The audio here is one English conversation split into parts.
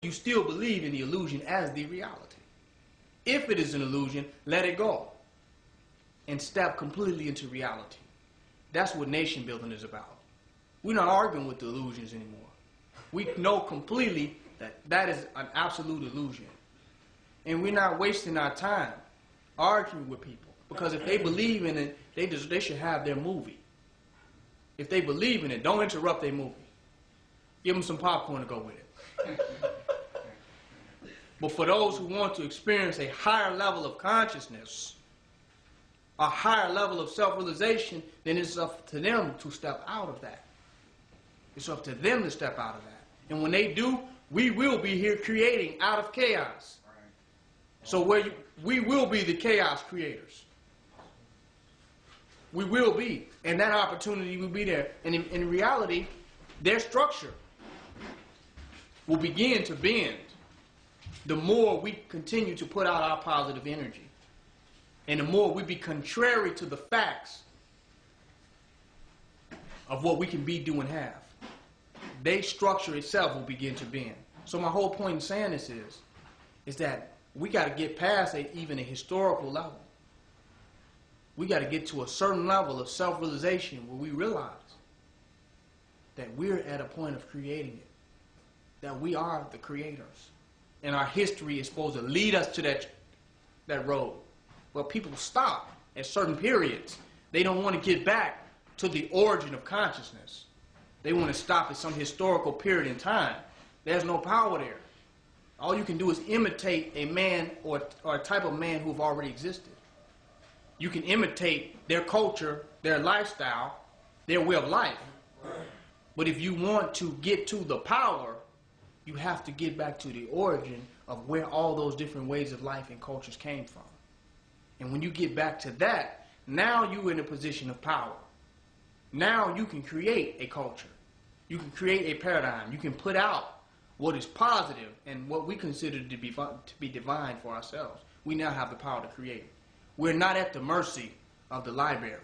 you still believe in the illusion as the reality. If it is an illusion, let it go and step completely into reality. That's what nation building is about. We're not arguing with the illusions anymore. We know completely that that is an absolute illusion. And we're not wasting our time arguing with people, because if they believe in it, they should have their movie. If they believe in it, don't interrupt their movie. Give them some popcorn to go with it. But for those who want to experience a higher level of consciousness, a higher level of self-realization, then it's up to them to step out of that. It's up to them to step out of that. And when they do, we will be here creating out of chaos. So we will be the chaos creators. We will be. And that opportunity will be there. And in reality, their structure will begin to bend the more we continue to put out our positive energy. And the more we be contrary to the facts of what we can be, do, and have. Their structure itself will begin to bend. So my whole point in saying this is that we got to get past even a historical level. We got to get to a certain level of self-realization where we realize that we're at a point of creating it, that we are the creators. And our history is supposed to lead us to that road. Well, people stop at certain periods. They don't want to get back to the origin of consciousness. They want to stop at some historical period in time. There's no power there. All you can do is imitate a man or a type of man who have already existed. You can imitate their culture, their lifestyle, their way of life. But if you want to get to the power, you have to get back to the origin of where all those different ways of life and cultures came from. And when you get back to that, now you're in a position of power. Now you can create a culture. You can create a paradigm. You can put out what is positive and what we consider to be divine for ourselves. We now have the power to create. We're not at the mercy of the library.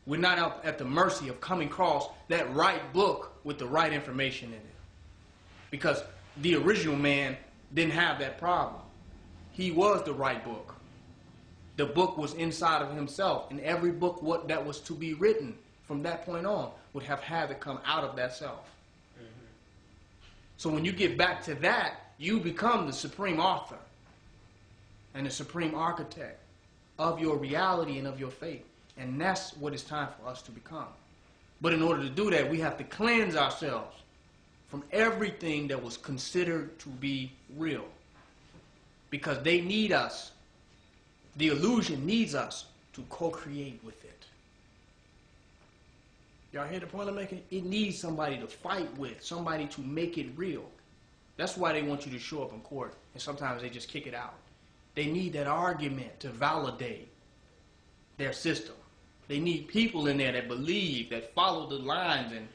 We're not at the mercy of coming across that right book with the right information in it. Because the original man didn't have that problem. He was the right book. The book was inside of himself, and every book that was to be written from that point on would have had to come out of that self. So when you get back to that, you become the supreme author and the supreme architect of your reality and of your fate. And that's what it's time for us to become. But in order to do that, we have to cleanse ourselves from everything that was considered to be real. Because they need us. The illusion needs us to co-create with it. Y'all hear the point I'm making? It needs somebody to fight with, somebody to make it real. That's why they want you to show up in court, and sometimes they just kick it out. They need that argument to validate their system. They need people in there that believe, that follow the lines, and,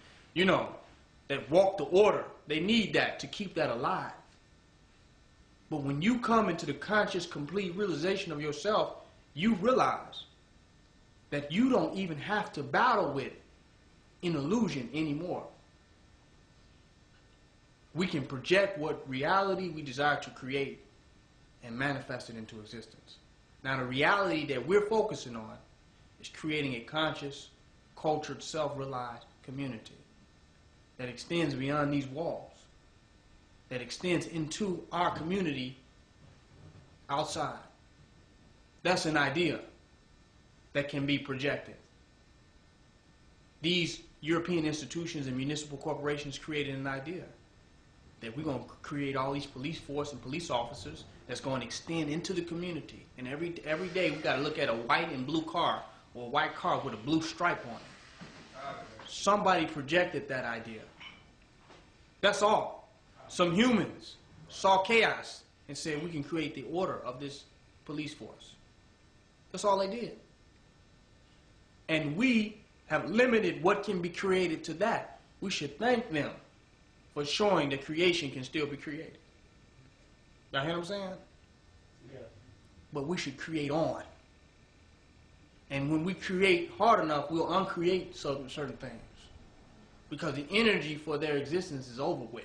that walk the order. They need that to keep that alive. But when you come into the conscious, complete realization of yourself, you realize that you don't even have to battle with an illusion anymore. We can project what reality we desire to create and manifest it into existence. Now, the reality that we're focusing on is creating a conscious, cultured, self-realized community that extends beyond these walls, that extends into our community outside. That's an idea that can be projected. These European institutions and municipal corporations created an idea that we're going to create all these police force and police officers that's going to extend into the community. And every day we got to look at a white and blue car, or a white car with a blue stripe on it. Somebody projected that idea. That's all. Some humans saw chaos and said we can create the order of this police force. That's all they did. And we have limited what can be created to that. We should thank them for showing that creation can still be created. Y'all hear what I'm saying? Yeah. But we should create on. And when we create hard enough, we'll uncreate certain things. Because the energy for their existence is over with.